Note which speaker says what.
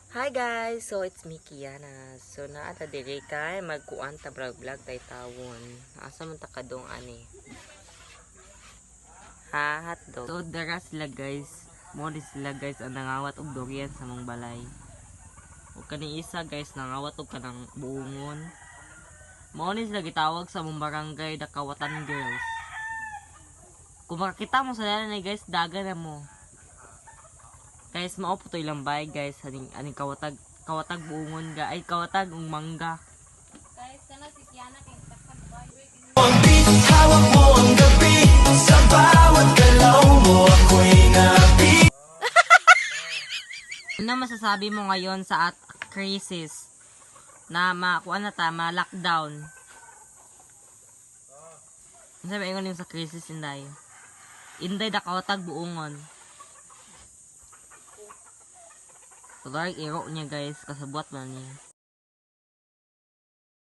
Speaker 1: Hi guys, so it's me Kiana. So naata diri kay magkuan ta vlog tay tawon. Asa man ta kadong ani? Ha, hotdog. So dara sila guys. Mo di sila guys ang nangawat og durian sa mong balay. O kani isa guys nangawat og kanang buungon. Mao ni sila gitawag sa mong barangay Dakawatan Girls. Kung makakita mo sa nanay guys, daga na mo. Guys, mao po to ilang bay guys, aning kawatag buungon ga ay kawatag ung mangga.
Speaker 2: Guys, kana si Kiana kay takpan bay.
Speaker 3: Hawak mo ang gabi sa bawat galaw mo ako'y nabi.
Speaker 1: Ano masasabi mo ngayon sa crisis na makuha na ta, ma-lockdown? Ano sabi ingon yung sa crisis inday? Inday da kawatag buungon. So, dark iro niya guys, kasabot man niya.